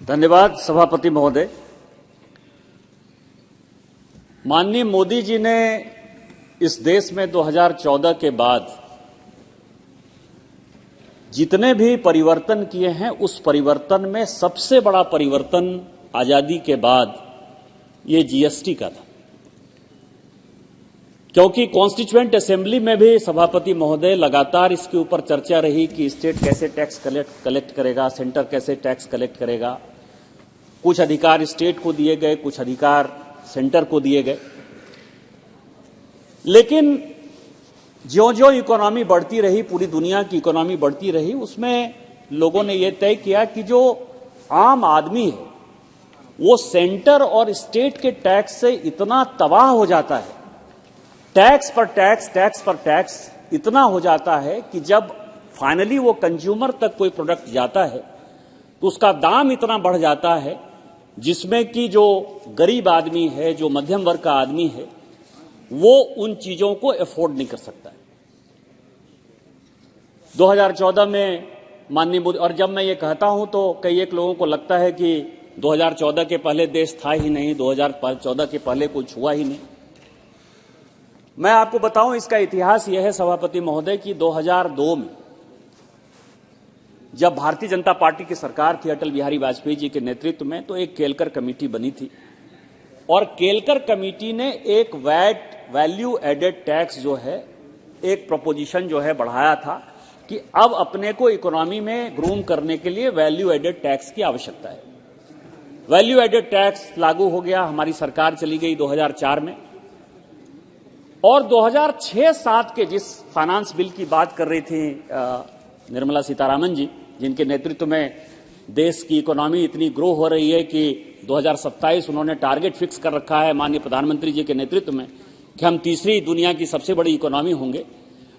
धन्यवाद सभापति महोदय। माननीय मोदी जी ने इस देश में 2014 के बाद जितने भी परिवर्तन किए हैं, उस परिवर्तन में सबसे बड़ा परिवर्तन आजादी के बाद ये जीएसटी का था, क्योंकि कॉन्स्टिट्यूएंट असेंबली में भी सभापति महोदय लगातार इसके ऊपर चर्चा रही कि स्टेट कैसे टैक्स कलेक्ट करेगा, सेंटर कैसे टैक्स कलेक्ट करेगा। कुछ अधिकार स्टेट को दिए गए, कुछ अधिकार सेंटर को दिए गए, लेकिन ज्यों-ज्यों इकोनॉमी बढ़ती रही, पूरी दुनिया की इकोनॉमी बढ़ती रही, उसमें लोगों ने यह तय किया कि जो आम आदमी है वो सेंटर और स्टेट के टैक्स से इतना तबाह हो जाता है, टैक्स पर टैक्स इतना हो जाता है कि जब फाइनली वो कंज्यूमर तक कोई प्रोडक्ट जाता है तो उसका दाम इतना बढ़ जाता है जिसमें कि जो गरीब आदमी है, जो मध्यम वर्ग का आदमी है, वो उन चीजों को अफोर्ड नहीं कर सकता है। 2014 में माननीय मोदी, और जब मैं ये कहता हूं तो कई एक लोगों को लगता है कि 2014 के पहले देश था ही नहीं, 2014 के पहले कुछ हुआ ही नहीं। मैं आपको बताऊं, इसका इतिहास यह है सभापति महोदय कि 2002 में जब भारतीय जनता पार्टी की सरकार थी अटल बिहारी वाजपेयी जी के नेतृत्व में, तो एक केलकर कमेटी बनी थी और केलकर कमेटी ने एक वैल्यू एडेड टैक्स जो है, एक प्रपोजिशन जो है बढ़ाया था कि अब अपने को इकोनॉमी में ग्रूम करने के लिए वैल्यू एडेड टैक्स की आवश्यकता है। वैल्यू एडेड टैक्स लागू हो गया, हमारी सरकार चली गई 2004 में, और 2006-07 के जिस फाइनेंस बिल की बात कर रही थी निर्मला सीतारामन जी, जिनके नेतृत्व में देश की इकोनॉमी इतनी ग्रो हो रही है कि 2027 उन्होंने टारगेट फिक्स कर रखा है माननीय प्रधानमंत्री जी के नेतृत्व में कि हम तीसरी दुनिया की सबसे बड़ी इकोनॉमी होंगे।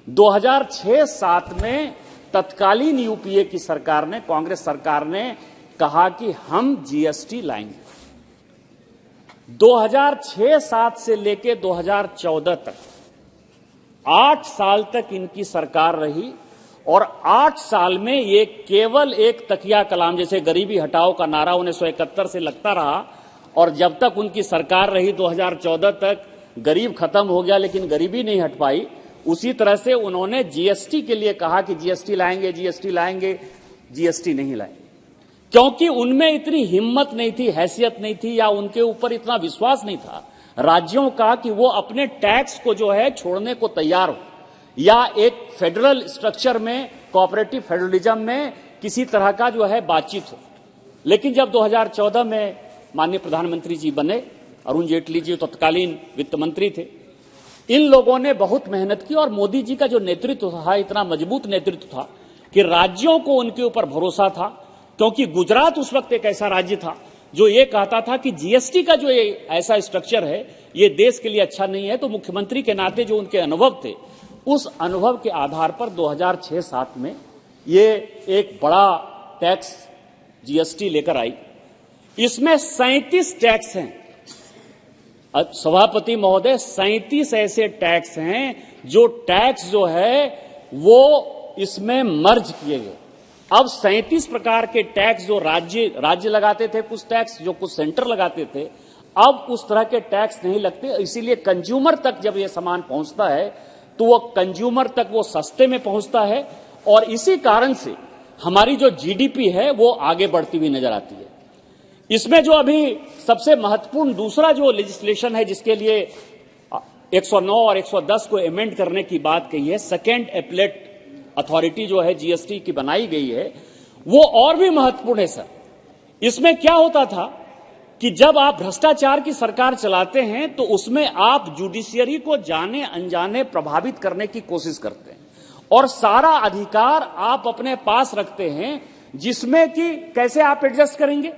2006-07 में तत्कालीन यूपीए की सरकार ने, कांग्रेस सरकार ने कहा कि हम जीएसटी लाएंगे। 2006-07 से लेकर 2014 तक 8 साल तक इनकी सरकार रही और 8 साल में ये केवल एक तकिया कलाम, जैसे गरीबी हटाओ का नारा 1971 से लगता रहा, और जब तक उनकी सरकार रही 2014 तक गरीब खत्म हो गया, लेकिन गरीबी नहीं हट पाई। उसी तरह से उन्होंने जीएसटी के लिए कहा कि जीएसटी लाएंगे, जीएसटी लाएंगे, जीएसटी नहीं लाएंगे, क्योंकि उनमें इतनी हिम्मत नहीं थी, हैसियत नहीं थी, या उनके ऊपर इतना विश्वास नहीं था राज्यों का कि वो अपने टैक्स को जो है छोड़ने को तैयार हो, या एक फेडरल स्ट्रक्चर में, कोऑपरेटिव फेडरलिज्म में किसी तरह का जो है बातचीत हो। लेकिन जब 2014 में माननीय प्रधानमंत्री जी बने, अरुण जेटली जी तत्कालीन वित्त मंत्री थे, इन लोगों ने बहुत मेहनत की और मोदी जी का जो नेतृत्व था, इतना मजबूत नेतृत्व था कि राज्यों को उनके ऊपर भरोसा था, क्योंकि गुजरात उस वक्त एक ऐसा राज्य था जो ये कहता था कि जीएसटी का जो ये ऐसा स्ट्रक्चर है, ये देश के लिए अच्छा नहीं है। तो मुख्यमंत्री के नाते जो उनके अनुभव थे, उस अनुभव के आधार पर 2006-07 में ये एक बड़ा टैक्स जीएसटी लेकर आई। इसमें 37 टैक्स हैं सभापति महोदय, 37 ऐसे टैक्स हैं जो टैक्स जो है वो इसमें मर्ज किए गए। अब 37 प्रकार के टैक्स जो राज्य लगाते थे, कुछ टैक्स जो कुछ सेंटर लगाते थे, अब उस तरह के टैक्स नहीं लगते। इसीलिए कंज्यूमर तक जब ये सामान पहुंचता है तो वो कंज्यूमर तक वो सस्ते में पहुंचता है, और इसी कारण से हमारी जो जीडीपी है वो आगे बढ़ती हुई नजर आती है। इसमें जो अभी सबसे महत्वपूर्ण दूसरा जो लेजिस्लेशन है, जिसके लिए 109 और 110 को अमेंड करने की बात कही है, सेकेंड एपेलेट अथॉरिटी जो है जीएसटी की बनाई गई है, वो और भी महत्वपूर्ण है सर। इसमें क्या होता था कि जब आप भ्रष्टाचार की सरकार चलाते हैं तो उसमें आप जुडिशियरी को जाने अनजाने प्रभावित करने की कोशिश करते हैं, और सारा अधिकार आप अपने पास रखते हैं, जिसमें कि कैसे आप एडजस्ट करेंगे।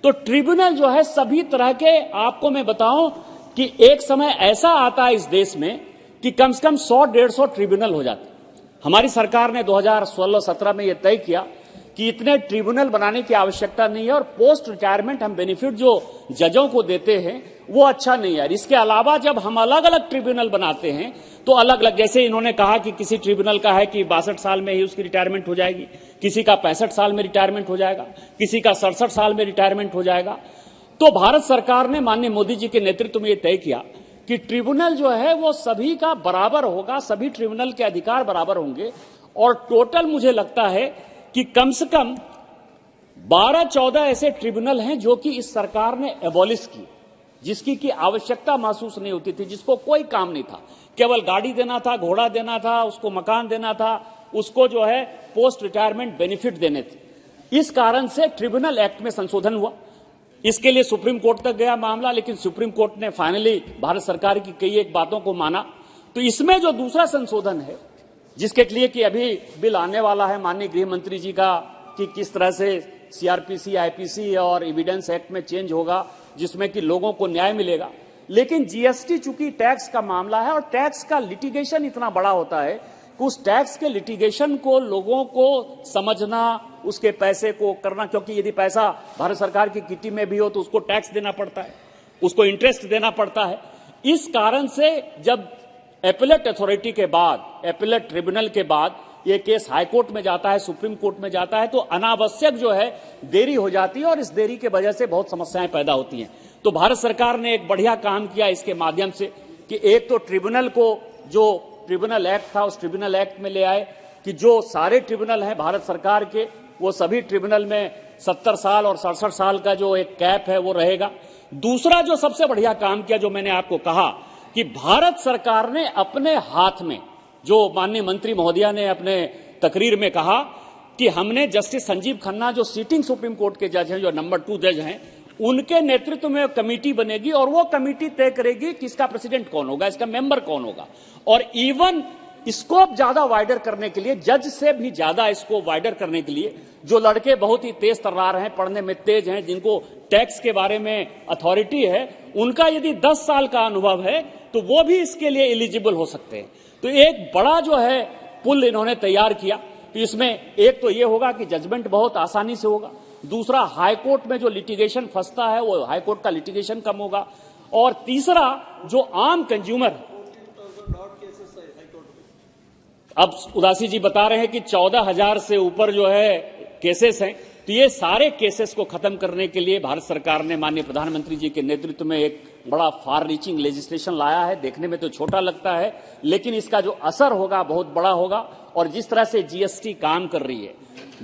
तो ट्रिब्यूनल जो है सभी तरह के, आपको मैं बताऊं कि एक समय ऐसा आता है इस देश में कि कम से कम 100-150 ट्रिब्यूनल हो जाते। हमारी सरकार ने 2016-17 में यह तय किया कि इतने ट्रिब्यूनल बनाने की आवश्यकता नहीं है, और पोस्ट रिटायरमेंट हम बेनिफिट जो जजों को देते हैं वो अच्छा नहीं है। इसके अलावा जब हम अलग अलग ट्रिब्यूनल बनाते हैं तो अलग अलग, जैसे इन्होंने कहा कि किसी ट्रिब्यूनल का है कि 62 साल में ही उसकी रिटायरमेंट हो जाएगी, किसी का 65 साल में रिटायरमेंट हो जाएगा, किसी का 67 साल में रिटायरमेंट हो जाएगा। तो भारत सरकार ने माननीय मोदी जी के नेतृत्व में यह तय किया कि ट्रिब्यूनल जो है वो सभी का बराबर होगा, सभी ट्रिब्यूनल के अधिकार बराबर होंगे। और टोटल मुझे लगता है कि कम से कम 12-14 ऐसे ट्रिब्यूनल हैं जो कि इस सरकार ने एबॉलिश की, जिसकी की आवश्यकता महसूस नहीं होती थी, जिसको कोई काम नहीं था, केवल गाड़ी देना था, घोड़ा देना था, उसको मकान देना था, उसको जो है पोस्ट रिटायरमेंट बेनिफिट देने थे। इस कारण से ट्रिब्यूनल एक्ट में संशोधन हुआ। इसके लिए सुप्रीम कोर्ट तक गया मामला, लेकिन सुप्रीम कोर्ट ने फाइनली भारत सरकार की कई एक बातों को माना। तो इसमें जो दूसरा संशोधन है, जिसके लिए कि अभी बिल आने वाला है माननीय गृह मंत्री जी का, कि किस तरह से सीआरपीसी, आईपीसी और एविडेंस एक्ट में चेंज होगा, जिसमें कि लोगों को न्याय मिलेगा। लेकिन जीएसटी चूंकि टैक्स का मामला है और टैक्स का लिटिगेशन इतना बड़ा होता है कि उस टैक्स के लिटिगेशन को लोगों को समझना, उसके पैसे को करना, क्योंकि यदि पैसा भारत सरकार की किटी में भी हो तो उसको टैक्स देना पड़ता है, उसको इंटरेस्ट देना पड़ता है। इस कारण से जब एपेलेट अथॉरिटी के बाद, एपेलेट ट्रिब्यूनल के बाद ये केस हाईकोर्ट में जाता है, सुप्रीम कोर्ट में जाता है, तो अनावश्यक जो है देरी हो जाती है और इस देरी की वजह से बहुत समस्याएं पैदा होती हैं। तो भारत सरकार ने एक बढ़िया काम किया इसके माध्यम से कि एक तो ट्रिब्यूनल को, जो ट्रिब्यूनल एक्ट था उस ट्रिब्यूनल एक्ट में ले आए कि जो सारे ट्रिब्यूनल हैं भारत सरकार के, वो सभी ट्रिब्यूनल में 70 साल और 67 साल का जो एक कैप है वो रहेगा। दूसरा जो सबसे बढ़िया काम किया, जो मैंने आपको कहा कि भारत सरकार ने अपने हाथ में, जो माननीय मंत्री महोदया ने अपने तकरीर में कहा कि हमने जस्टिस संजीव खन्ना, जो सीटिंग सुप्रीम कोर्ट के जज हैं, जो नंबर 2 जज हैं, उनके नेतृत्व में कमेटी बनेगी और वो कमेटी तय करेगी कि इसका प्रेसिडेंट कौन होगा, इसका मेंबर कौन होगा। और इवन स्कोप ज्यादा वाइडर करने के लिए, जज से भी ज्यादा स्कोप वाइडर करने के लिए, जो लड़के बहुत ही तेज तर्रार हैं, पढ़ने में तेज हैं, जिनको टैक्स के बारे में अथॉरिटी है, उनका यदि 10 साल का अनुभव है तो वो भी इसके लिए एलिजिबल हो सकते हैं। तो एक बड़ा जो है पुल इन्होंने तैयार किया। तो इसमें एक तो ये होगा कि जजमेंट बहुत आसानी से होगा, दूसरा हाईकोर्ट में जो लिटिगेशन फंसता है वो हाईकोर्ट का लिटिगेशन कम होगा, और तीसरा जो आम कंज्यूमर, अब उदासी जी बता रहे हैं कि 14,000 से ऊपर जो है केसेस हैं, तो ये सारे केसेस को खत्म करने के लिए भारत सरकार ने माननीय प्रधानमंत्री जी के नेतृत्व में एक बड़ा फार रीचिंग लेजिस्लेशन लाया है। देखने में तो छोटा लगता है, लेकिन इसका जो असर होगा बहुत बड़ा होगा। और जिस तरह से जीएसटी काम कर रही है,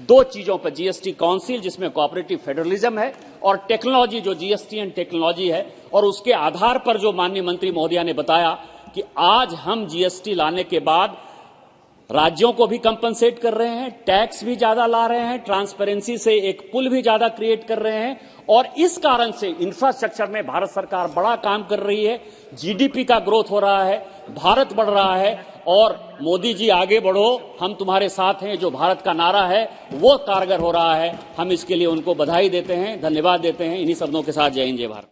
2 चीजों पर, जीएसटी काउंसिल जिसमें कोऑपरेटिव फेडरलिज्म है, और टेक्नोलॉजी जो जीएसटी एंड टेक्नोलॉजी है, और उसके आधार पर जो माननीय मंत्री महोदया ने बताया कि आज हम जीएसटी लाने के बाद राज्यों को भी कंपनसेट कर रहे हैं, टैक्स भी ज्यादा ला रहे हैं, ट्रांसपेरेंसी से एक पुल भी ज्यादा क्रिएट कर रहे हैं, और इस कारण से इंफ्रास्ट्रक्चर में भारत सरकार बड़ा काम कर रही है। जीडीपी का ग्रोथ हो रहा है, भारत बढ़ रहा है, और मोदी जी आगे बढ़ो, हम तुम्हारे साथ हैं, जो भारत का नारा है वो कारगर हो रहा है। हम इसके लिए उनको बधाई देते हैं, धन्यवाद देते हैं। इन्हीं शब्दों के साथ जय हिंद, जय भारत।